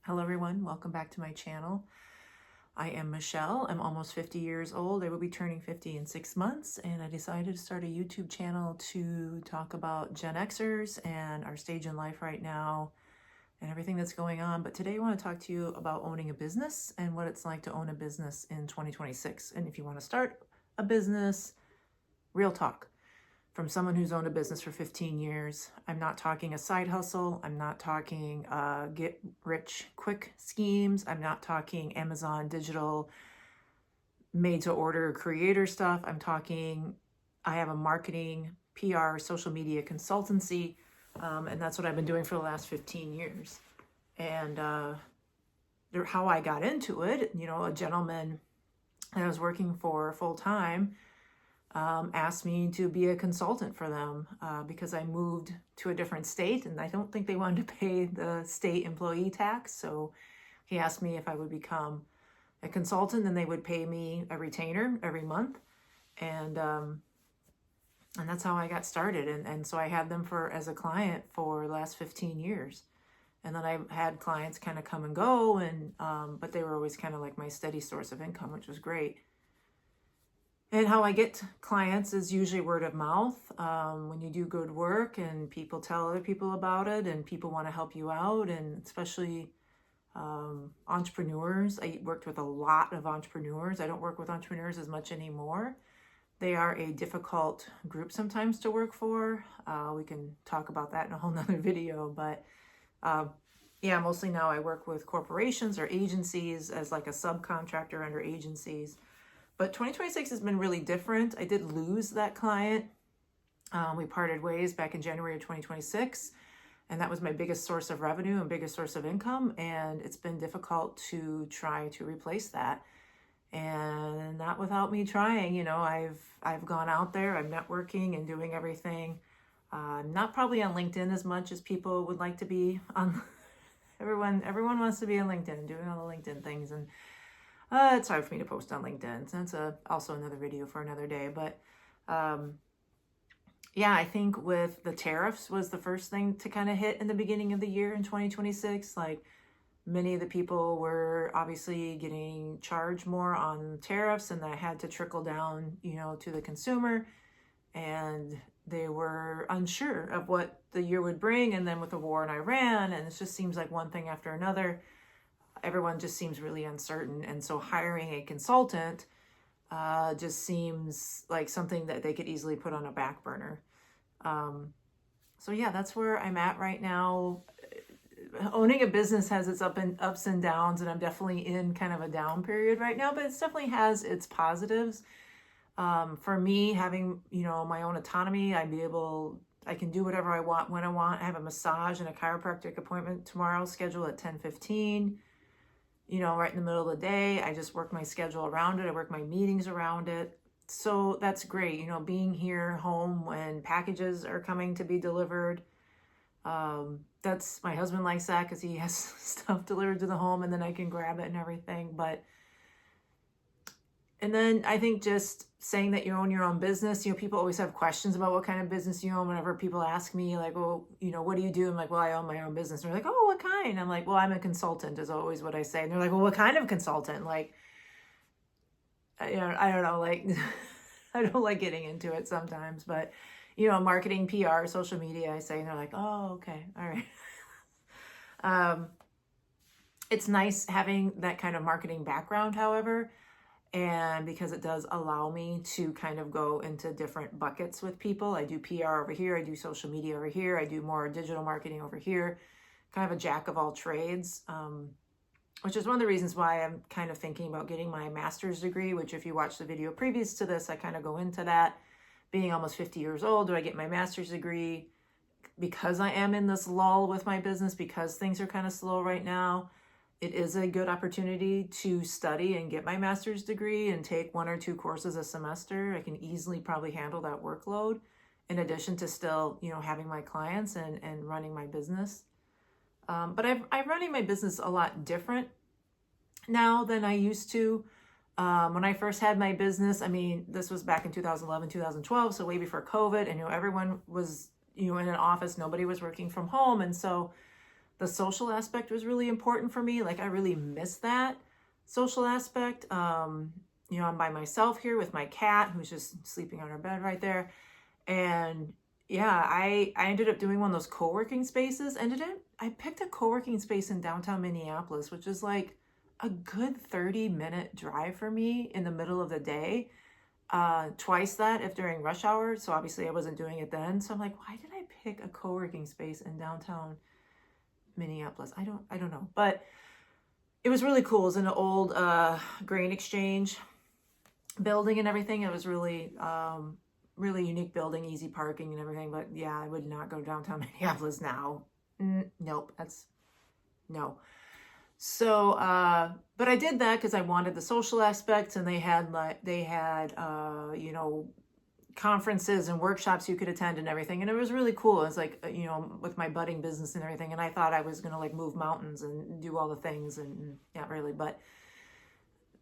Hello everyone, welcome back to my channel. I am Michelle. I'm almost 50 years old. I will be turning 50 in 6 months, and I decided to start a YouTube channel to talk about Gen Xers and our stage in life right now and everything that's going on. But today I want to talk to you about owning a business and what it's like to own a business in 2026. And if you want to start a business, real talk. From someone who's owned a business for 15 years. I'm not talking a side hustle. I'm not talking get rich quick schemes. I'm not talking Amazon digital made to order creator stuff. I'm talking, I have a marketing, PR, social media consultancy, and that's what I've been doing for the last 15 years. And how I got into it, a gentleman that I was working for full time asked me to be a consultant for them because I moved to a different state and I don't think they wanted to pay the state employee tax. So he asked me if I would become a consultant, and they would pay me a retainer every month. And that's how I got started. And so I had them as a client for the last 15 years. And then I had clients kind of come and go, but they were always kind of like my steady source of income, which was great. And how I get clients is usually word of mouth. When you do good work and people tell other people about it and people want to help you out, and especially entrepreneurs. I worked with a lot of entrepreneurs. I don't work with entrepreneurs as much anymore. They are a difficult group sometimes to work for. We can talk about that in a whole nother video, but yeah, mostly now I work with corporations or agencies as like a subcontractor under agencies. But 2026 has been really different. I did lose that client. We parted ways back in January of 2026, and that was my biggest source of revenue and biggest source of income. And it's been difficult to try to replace that, and not without me trying. I've gone out there, I'm networking and doing everything. Not probably on LinkedIn as much as people would like to be on. Everyone wants to be on LinkedIn, doing all the LinkedIn things, and it's hard for me to post on LinkedIn. So that's also another video for another day. But yeah, I think with the tariffs was the first thing to kind of hit in the beginning of the year in 2026. Like, many of the people were obviously getting charged more on tariffs, and that had to trickle down, to the consumer. And they were unsure of what the year would bring. And then with the war in Iran, and it just seems like one thing after another, everyone just seems really uncertain. And so hiring a consultant just seems like something that they could easily put on a back burner. So yeah, that's where I'm at right now. Owning a business has its ups and downs, and I'm definitely in kind of a down period right now, but it definitely has its positives. For me, having, my own autonomy, I can do whatever I want when I want. I have a massage and a chiropractic appointment tomorrow scheduled at 10:15. Right in the middle of the day. I just work my schedule around it. I work my meetings around it. So that's great. Being here home when packages are coming to be delivered. That's, my husband likes that because he has stuff delivered to the home and then I can grab it and everything. And then I think just saying that you own your own business, people always have questions about what kind of business you own. Whenever people ask me like, well, what do you do? I'm like, well, I own my own business. And they're like, oh, what kind? I'm like, well, I'm a consultant is always what I say. And they're like, well, what kind of consultant? Like, I don't know, like, I don't like getting into it sometimes, but, marketing, PR, social media, I say, and they're like, oh, okay. All right. It's nice having that kind of marketing background, however, and because it does allow me to kind of go into different buckets with people. I do PR over here, I do social media over here, I do more digital marketing over here, kind of a jack of all trades, which is one of the reasons why I'm kind of thinking about getting my master's degree, which if you watch the video previous to this, I kind of go into that. Being almost 50 years old, do I get my master's degree because I am in this lull with my business, because things are kind of slow right now? It is a good opportunity to study and get my master's degree and take 1 or 2 courses a semester. I can easily probably handle that workload in addition to still, having my clients and running my business. But I'm running my business a lot different now than I used to. When I first had my business, this was back in 2011, 2012, so way before COVID, and everyone was, in an office, nobody was working from home. And so The social aspect was really important for me. Like I really miss that social aspect. You know, I'm by myself here with my cat who's just sleeping on her bed right there. And yeah, I ended up doing one of those co-working spaces. I picked a co-working space in downtown Minneapolis, which is like a good 30-minute drive for me in the middle of the day. Twice that if during rush hour. So obviously I wasn't doing it then. So I'm like, why did I pick a co-working space in downtown Minneapolis? I don't know. But it was really cool. It was in an old grain exchange building and everything. It was really really unique building, easy parking and everything. But yeah, I would not go downtown Minneapolis now. Nope, that's no. So but I did that because I wanted the social aspects, and they had you know, conferences and workshops you could attend and everything, and it was really cool. It was like you know, with my budding business and everything, and I thought I was gonna like move mountains and do all the things, and not really. But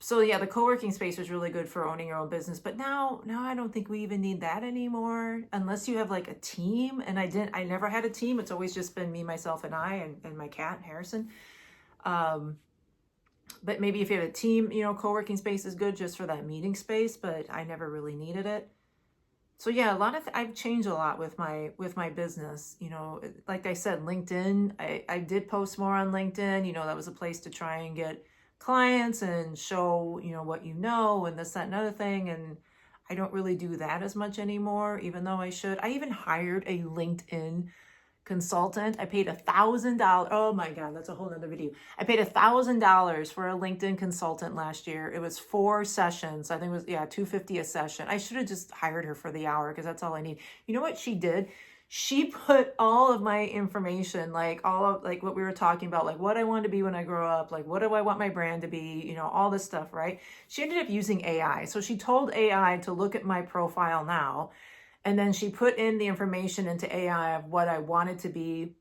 so yeah, the co-working space was really good for owning your own business. But now I don't think we even need that anymore, unless you have like a team. And I never had a team. It's always just been me, myself, and I, and my cat Harrison. But maybe if you have a team, you know, co-working space is good just for that meeting space, but I never really needed it. So yeah, I've changed a lot with my business. You know, like I said, LinkedIn, I did post more on LinkedIn. You know, that was a place to try and get clients and show, you know, what you know, and this, that, and other thing. And I don't really do that as much anymore, even though I should. I even hired a LinkedIn consultant. I paid $1,000. Oh my God, that's a whole nother video. I paid $1,000 for a LinkedIn consultant last year. It was 4 sessions. I think it was, yeah, $250 a session. I should have just hired her for the hour because that's all I need. You know what she did? She put all of my information, like all of like what we were talking about, like what I want to be when I grow up, like what do I want my brand to be, you know, all this stuff, right? She ended up using AI. So she told AI to look at my profile now, and then she put in the information into AI of what I wanted to be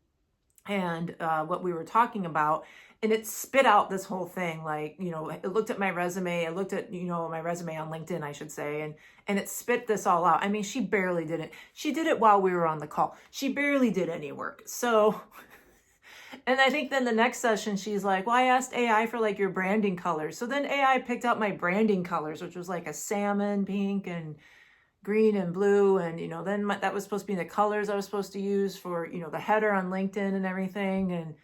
and what we were talking about. And it spit out this whole thing. Like, you know, it looked at my resume. It looked at, you know, my resume on LinkedIn, I should say. And it spit this all out. I mean, she barely did it. She did it while we were on the call. She barely did any work. So, and I think then the next session, she's like, well, I asked AI for like your branding colors. So then AI picked out my branding colors, which was like a salmon pink and green and blue. And, you know, then that was supposed to be the colors I was supposed to use for, you know, the header on LinkedIn and everything. And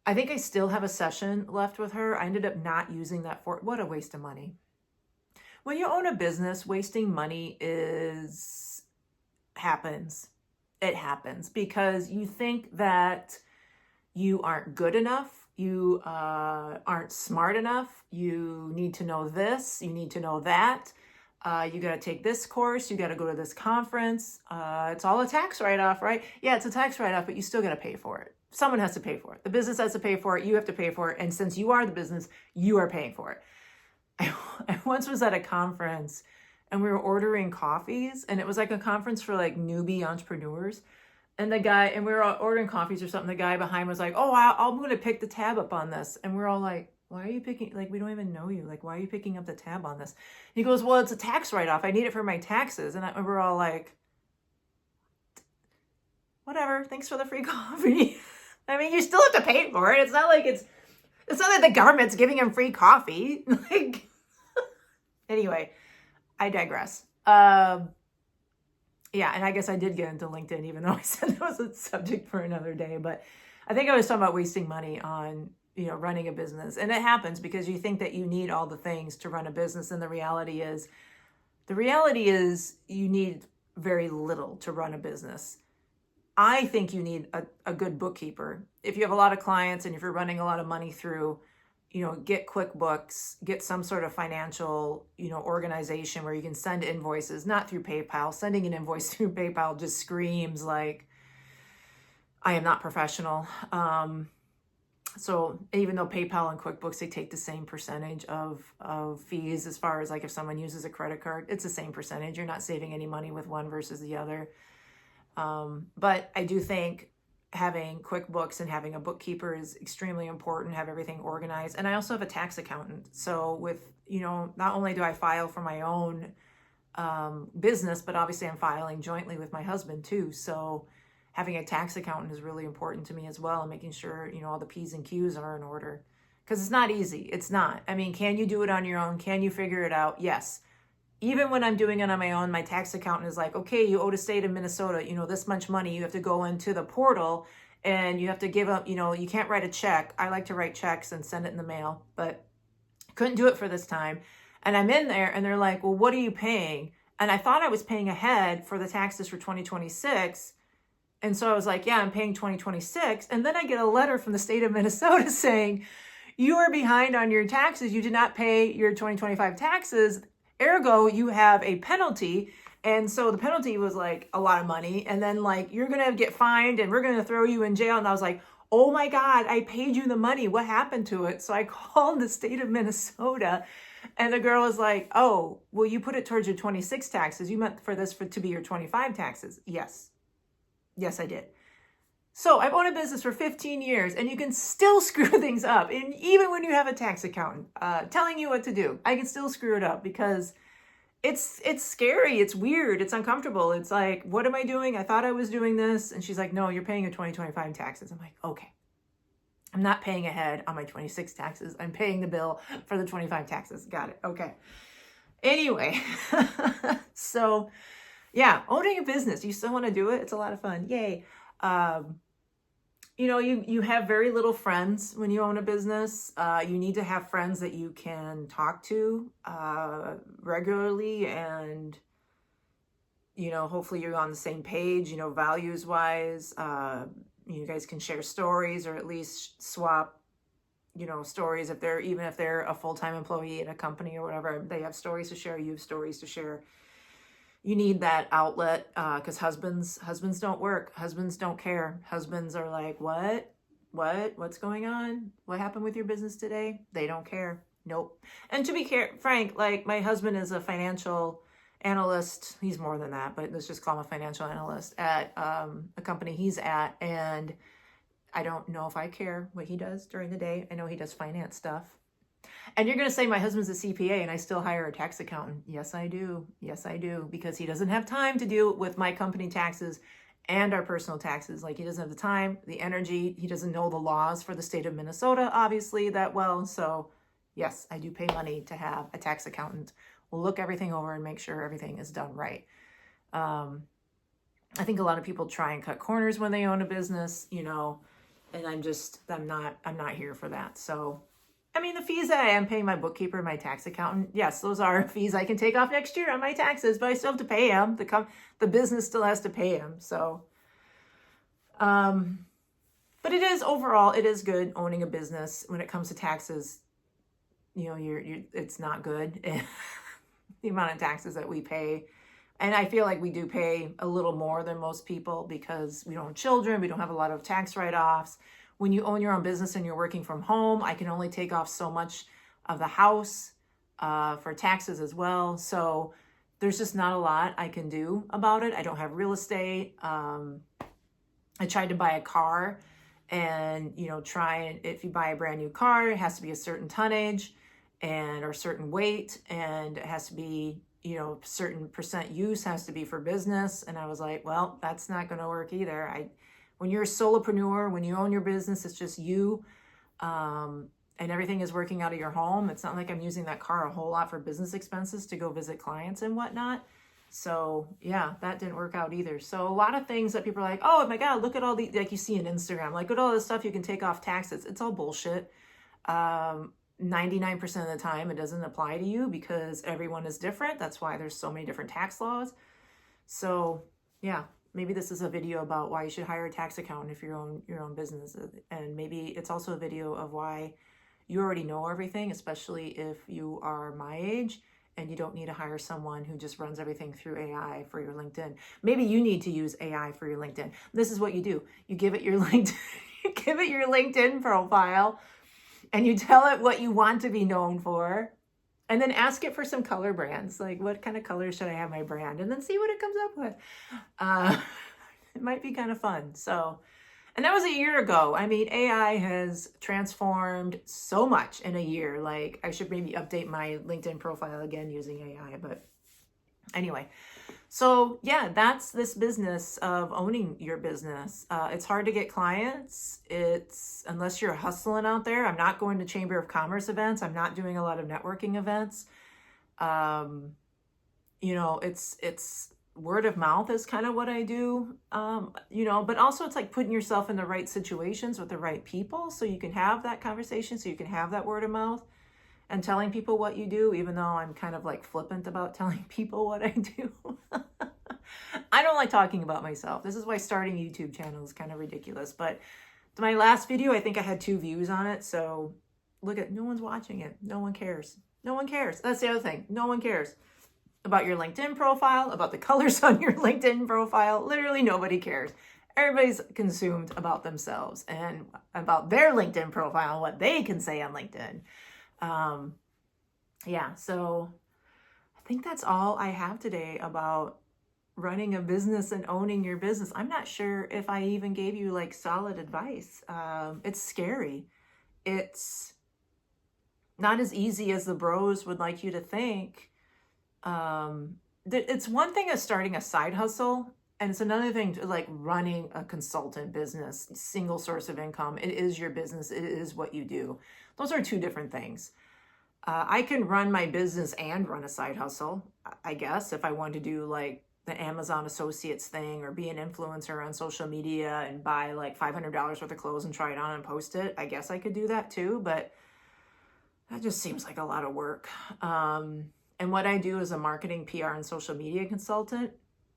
I think I still have a session left with her. I ended up not using that for, what a waste of money. When you own a business, wasting money happens. It happens because you think that you aren't good enough. You aren't smart enough. You need to know this. You need to know that. You got to take this course. You got to go to this conference. It's all a tax write-off, right? Yeah, it's a tax write-off, but you still got to pay for it. Someone has to pay for it. The business has to pay for it. You have to pay for it. And since you are the business, you are paying for it. I once was at a conference and we were ordering coffees, and it was like a conference for like newbie entrepreneurs. And we were ordering coffees or something. The guy behind was like, oh, I'm going to pick the tab up on this. And we're all like, why are you picking, like, we don't even know you. Like, why are you picking up the tab on this? He goes, well, it's a tax write-off. I need it for my taxes. And we're all like, whatever. Thanks for the free coffee. I mean, you still have to pay for it. It's not like the government's giving him free coffee. Like, anyway, I digress. Yeah, and I guess I did get into LinkedIn, even though I said it was a subject for another day. But I think I was talking about wasting money on, you know, running a business. And it happens because you think that you need all the things to run a business. And the reality is you need very little to run a business. I think you need a good bookkeeper. If you have a lot of clients and if you're running a lot of money through, you know, get QuickBooks, get some sort of financial, you know, organization where you can send invoices, not through PayPal. Sending an invoice through PayPal just screams like, I am not professional. So even though PayPal and QuickBooks, they take the same percentage of fees as far as like if someone uses a credit card, it's the same percentage. You're not saving any money with one versus the other. But I do think having QuickBooks and having a bookkeeper is extremely important, have everything organized. And I also have a tax accountant. So with, you know, not only do I file for my own business, but obviously I'm filing jointly with my husband too. So having a tax accountant is really important to me as well, and making sure, all the P's and Q's are in order. Because it's not easy. It's not. I mean, can you do it on your own? Can you figure it out? Yes. Even when I'm doing it on my own, my tax accountant is like, okay, you owe the state of Minnesota, this much money. You have to go into the portal and you have to give up, you can't write a check. I like to write checks and send it in the mail, but couldn't do it for this time. And I'm in there and they're like, well, what are you paying? And I thought I was paying ahead for the taxes for 2026. And so I was like, yeah, I'm paying 2026. And then I get a letter from the state of Minnesota saying, you are behind on your taxes. You did not pay your 2025 taxes. Ergo, you have a penalty. And so the penalty was like a lot of money. And then like, you're going to get fined and we're going to throw you in jail. And I was like, oh my God, I paid you the money. What happened to it? So I called the state of Minnesota and the girl was like, oh, well, you put it towards your 26 taxes. You meant for this to be your 25 taxes. Yes. Yes, I did. So I've owned a business for 15 years and you can still screw things up. And even when you have a tax accountant telling you what to do, I can still screw it up because it's scary. It's weird. It's uncomfortable. It's like, what am I doing? I thought I was doing this. And she's like, no, you're paying your 2025 taxes. I'm like, okay. I'm not paying ahead on my 26 taxes. I'm paying the bill for the 25 taxes. Got it. Okay. Anyway, so yeah, owning a business, you still want to do it. It's a lot of fun. Yay. You have very little friends when you own a business. You need to have friends that you can talk to regularly, and hopefully you're on the same page, values wise. You guys can share stories, or at least swap stories. If they're a full-time employee at a company or whatever, they have stories to share, you have stories to share. You need that outlet because husbands don't work. Husbands don't care. Husbands are like, what's going on? What happened with your business today? They don't care. Nope. And to be frank, like my husband is a financial analyst. He's more than that, but let's just call him a financial analyst at a company he's at. And I don't know if I care what he does during the day. I know he does finance stuff. And you're going to say my husband's a CPA and I still hire a tax accountant. Yes, I do. Yes, I do. Because he doesn't have time to deal with my company taxes and our personal taxes. Like he doesn't have the time, the energy. He doesn't know the laws for the state of Minnesota, obviously, that well. So yes, I do pay money to have a tax accountant. We'll look everything over and make sure everything is done right. I think a lot of people try and cut corners when they own a business, and I'm not here for that. So I mean, the fees that I am paying my bookkeeper, my tax accountant, yes, those are fees I can take off next year on my taxes, but I still have to pay them. The business still has to pay them. So, but it is good owning a business when it comes to taxes. It's not good. The amount of taxes that we pay. And I feel like we do pay a little more than most people because we don't have children. We don't have a lot of tax write-offs. When you own your own business and you're working from home, I can only take off so much of the house for taxes as well. So there's just not a lot I can do about it. I don't have real estate. I tried to buy a car and, if you buy a brand new car, it has to be a certain tonnage or certain weight, and it has to be, certain percent use has to be for business. And I was like, well, that's not going to work either. When you're a solopreneur, when you own your business, it's just you, and everything is working out of your home. It's not like I'm using that car a whole lot for business expenses to go visit clients and whatnot. So yeah, that didn't work out either. So a lot of things that people are like, oh my God, look at all the, like you see on Instagram, like look at all this stuff you can take off taxes. It's all bullshit. 99% of the time it doesn't apply to you because everyone is different. That's why there's so many different tax laws. So yeah. Maybe this is a video about why you should hire a tax accountant if you own your own business. And maybe it's also a video of why you already know everything, especially if you are my age and you don't need to hire someone who just runs everything through AI for your LinkedIn. Maybe you need to use AI for your LinkedIn. This is what you do. You give it your LinkedIn profile and you tell it what you want to be known for. And then ask it for some color brands, like what kind of colors should I have my brand? And then see what it comes up with. It might be kind of fun. So, and that was a year ago. I mean, AI has transformed so much in a year. Like I should maybe update my LinkedIn profile again using AI. But anyway, So yeah, that's this business of owning your business. It's hard to get clients. Unless you're hustling out there. I'm not going to Chamber of Commerce events. I'm not doing a lot of networking events. Um, it's word of mouth is kind of what I do. But also it's like putting yourself in the right situations with the right people so you can have that conversation, so you can have that word of mouth. And telling people what you do, even though I'm kind of like flippant about telling people what I do. I don't like talking about myself. This is why starting a YouTube channel is kind of ridiculous. But my last video, I think I had 2 views on it. So look at, no one's watching it. No one cares. No one cares. That's the other thing. No one cares about your LinkedIn profile, about the colors on your LinkedIn profile. Literally nobody cares. Everybody's consumed about themselves and about their LinkedIn profile and what they can say on LinkedIn. So I think that's all I have today about running a business and owning your business. I'm not sure if I even gave you like solid advice. It's scary. It's not as easy as the bros would like you to think. It's one thing as starting a side hustle, and it's another thing to like running a consultant business, single source of income. It is your business. It is what you do. Those are 2 different things. I can run my business and run a side hustle, I guess, if I want to do like the Amazon Associates thing or be an influencer on social media and buy like $500 worth of clothes and try it on and post it. I guess I could do that too, but that just seems like a lot of work. And what I do as a marketing, PR, and social media consultant,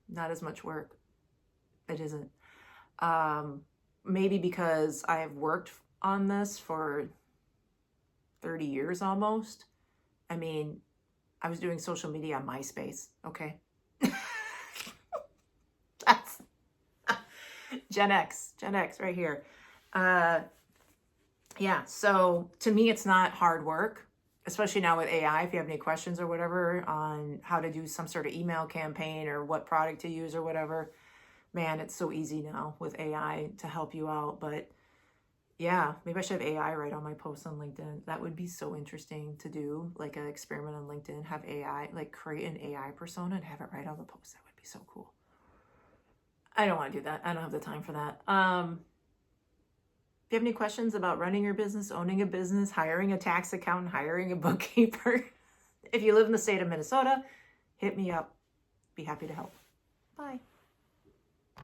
not as much work. It isn't. Maybe because I have worked on this for 30 years almost. I mean, I was doing social media on MySpace, okay? That's Gen X right here. So to me, it's not hard work, especially now with AI. If you have any questions or whatever on how to do some sort of email campaign or what product to use or whatever, man, it's so easy now with AI to help you out. But yeah, maybe I should have AI write on my posts on LinkedIn. That would be so interesting to do, like an experiment on LinkedIn, have AI, like create an AI persona and have it write on the post. That would be so cool. I don't want to do that. I don't have the time for that. If you have any questions about running your business, owning a business, hiring a tax accountant, hiring a bookkeeper, if you live in the state of Minnesota, hit me up. Be happy to help. Bye.